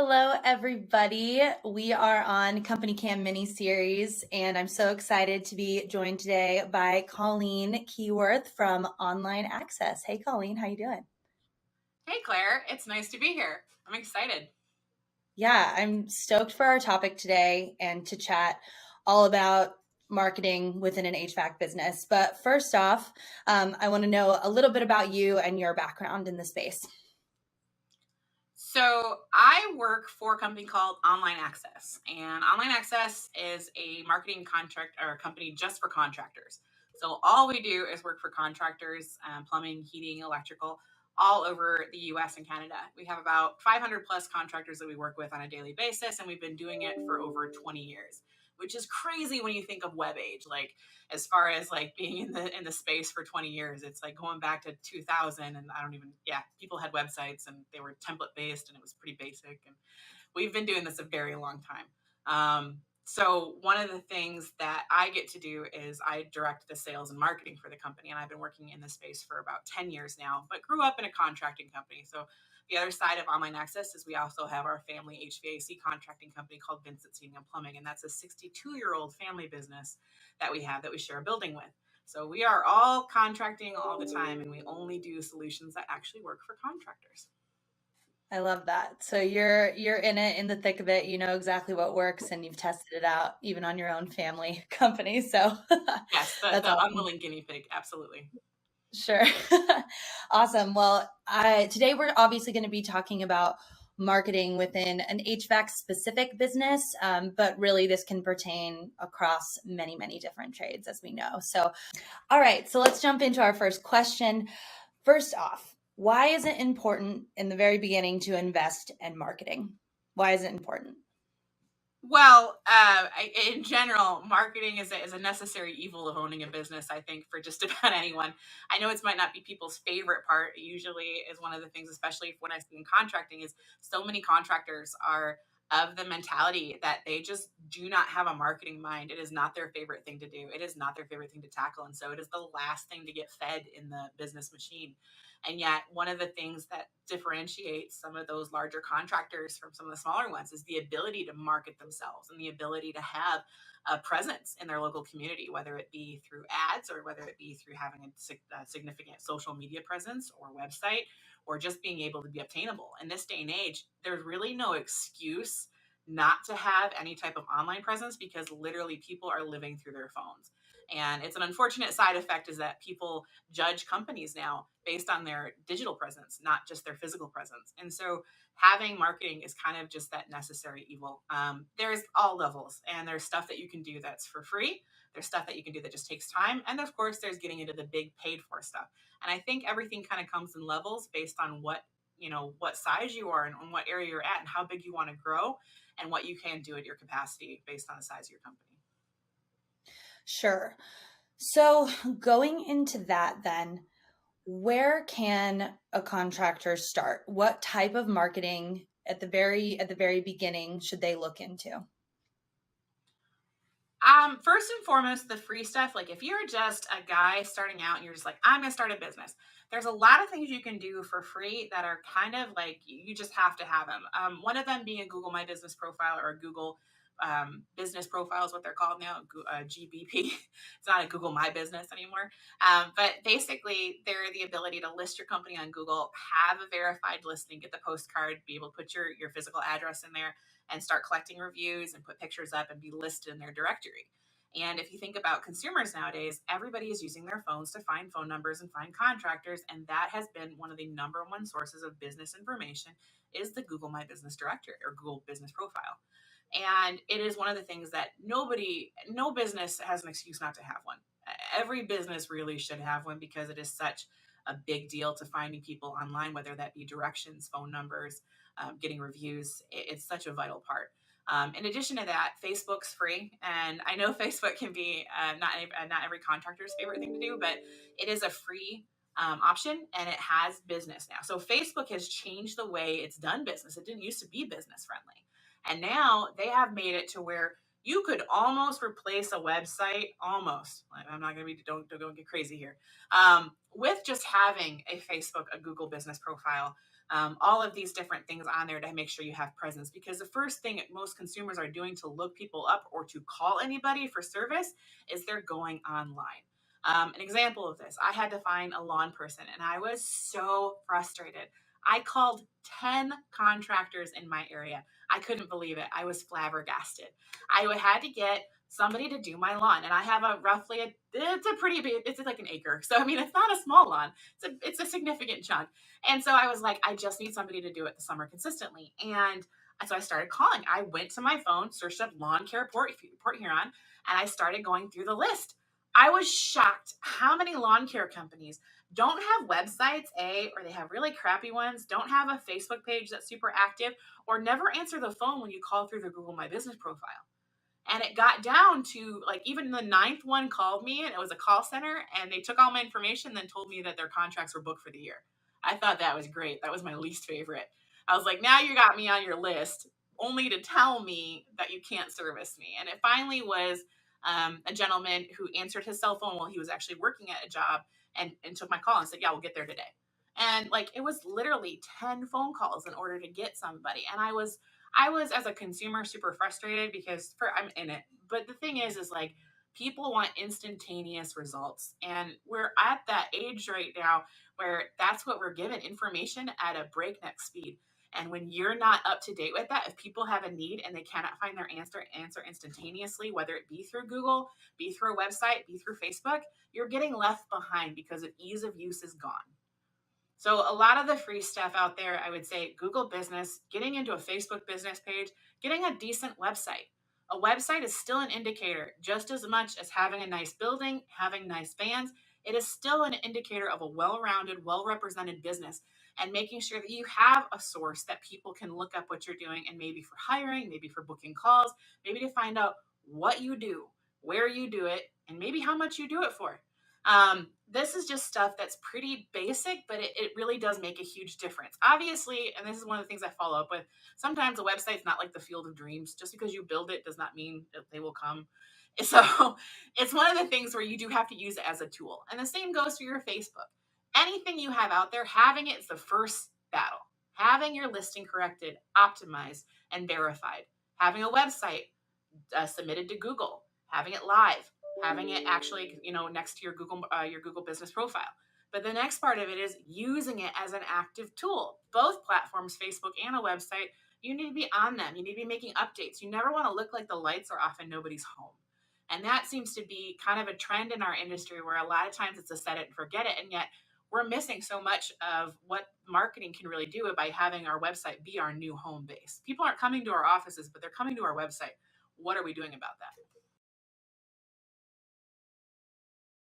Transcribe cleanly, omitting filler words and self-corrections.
Hello, everybody. We are on CompanyCam mini series, and I'm so excited to be joined today by Colleen Keyworth from Online Access. Hey, Colleen, how you doing? Hey, Claire. It's nice to be here. I'm excited. Yeah, I'm stoked for our topic today and to chat all about marketing within an HVAC business. But first off, I want to know a little bit about you and your background in the space. So, I work for a company called Online Access, and Online Access is a marketing contract or a company just for contractors. So, all we do is work for contractors, plumbing, heating, electrical, all over the US and Canada. We have about 500 plus contractors that we work with on a daily basis, and we've been doing it for over 20 years, which is crazy when you think of web age. Like, as far as like being in the space for 20 years, it's like going back to 2000, and I don't even, yeah, people had websites and they were template based and it was pretty basic, and we've been doing this a very long time. So one of the things that I get to do is I direct the sales and marketing for the company, and I've been working in this space for about 10 years now, but grew up in a contracting company. So the other side of Online Access is we also have our family HVAC contracting company called Vincent's Heating and Plumbing, and that's a 62-year-old family business that we have that we share a building with. So we are all contracting all the time, and we only do solutions that actually work for contractors. I love that. So you're in it, in the thick of it. You know exactly what works, and you've tested it out even on your own family company. So Yes, the, that's the awesome. unwilling guinea pig, absolutely. Sure. Awesome. Well, today we're obviously going to be talking about marketing within an HVAC specific business, but really this can pertain across many, many different trades, as we know. So, all right. So let's jump into our first question. First off, why is it important in the very beginning to invest in marketing? Why is it important? Well, in general, marketing is a necessary evil of owning a business, I think, for just about anyone. I know it might not be people's favorite part. It usually is one of the things, especially when I see in contracting, is so many contractors are of the mentality that they just do not have a marketing mind. It is not their favorite thing to do. It is not their favorite thing to tackle. And so it is the last thing to get fed in the business machine. And yet, one of the things that differentiates some of those larger contractors from some of the smaller ones is the ability to market themselves and the ability to have a presence in their local community, whether it be through ads or whether it be through having a significant social media presence or website, or just being able to be obtainable. In this day and age, there's really no excuse not to have any type of online presence because literally people are living through their phones. And it's an unfortunate side effect is that people judge companies now based on their digital presence, not just their physical presence. And so having marketing is kind of just that necessary evil. There's all levels, and there's stuff that you can do that's for free. There's stuff that you can do that just takes time. And of course, there's getting into the big paid for stuff. And I think everything kind of comes in levels based on what size you are and what area you're at and how big you want to grow and what you can do at your capacity based on the size of your company. Sure. So going into that then, where can a contractor start? What type of marketing at the very beginning should they look into? First and foremost, the free stuff. Like if you're just a guy starting out and you're just like, I'm gonna start a business, there's a lot of things you can do for free that are kind of like you just have to have them. One of them being a Google My Business profile or a Google business profile is what they're called now, GBP. It's not a Google My Business anymore. But basically, they're the ability to list your company on Google, have a verified listing, get the postcard, be able to put your physical address in there, and start collecting reviews and put pictures up and be listed in their directory. And if you think about consumers nowadays, everybody is using their phones to find phone numbers and find contractors, and that has been one of the number one sources of business information is the Google My Business directory or Google Business Profile. And it is one of the things that no business has an excuse not to have one. Every business really should have one because it is such a big deal to finding people online, whether that be directions, phone numbers, getting reviews. It's such a vital part. In addition to that, Facebook's free, and I know Facebook can be not every contractor's favorite thing to do, but it is a free option, and it has business now. So Facebook has changed the way it's done business. It didn't used to be business friendly, and now they have made it to where you could almost replace a website. Almost. I'm not going to be don't get crazy here. With just having a Facebook, a Google business profile, all of these different things on there to make sure you have presence. Because the first thing most consumers are doing to look people up or to call anybody for service is they're going online. An example of this, I had to find a lawn person and I was so frustrated. I called 10 contractors in my area. I couldn't believe it. I was flabbergasted. I had to get somebody to do my lawn, and I have it's a pretty big, it's like an acre. So I mean, it's not a small lawn. It's a significant chunk. And so I was like, I just need somebody to do it this summer consistently. And so I started calling. I went to my phone, searched up lawn care Port Huron, and I started going through the list. I was shocked how many lawn care companies don't have websites, or they have really crappy ones, don't have a Facebook page that's super active, or never answer the phone when you call through the Google My Business profile. And it got down to like even the ninth one called me and it was a call center and they took all my information and then told me that their contracts were booked for the year. I thought that was great. That was my least favorite. I was like, now you got me on your list only to tell me that you can't service me. And it finally was a gentleman who answered his cell phone while he was actually working at a job and took my call and said, yeah, we'll get there today. And like it was literally 10 phone calls in order to get somebody. And I was as a consumer super frustrated because I'm in it. But the thing is like people want instantaneous results. And we're at that age right now where that's what we're given, information at a breakneck speed. And when you're not up to date with that, if people have a need and they cannot find their answer instantaneously, whether it be through Google, be through a website, be through Facebook, you're getting left behind because of ease of use is gone. So a lot of the free stuff out there, I would say Google Business, getting into a Facebook business page, getting a decent website. A website is still an indicator just as much as having a nice building, having nice fans. It is still an indicator of a well-rounded, well-represented business and making sure that you have a source that people can look up what you're doing and maybe for hiring, maybe for booking calls, maybe to find out what you do, where you do it, and maybe how much you do it for. This is just stuff that's pretty basic, but it really does make a huge difference. Obviously, and this is one of the things I follow up with, sometimes a website's not like the field of dreams. Just because you build it does not mean that they will come. So it's one of the things where you do have to use it as a tool. And the same goes for your Facebook. Anything you have out there, having it is the first battle. Having your listing corrected, optimized, and verified. Having a website submitted to Google, having it live, having it actually, next to your Google Business profile. But the next part of it is using it as an active tool. Both platforms, Facebook and a website, you need to be on them. You need to be making updates. You never want to look like the lights are off and nobody's home. And that seems to be kind of a trend in our industry where a lot of times it's a set it and forget it. And yet we're missing so much of what marketing can really do by having our website be our new home base. People aren't coming to our offices, but they're coming to our website. What are we doing about that?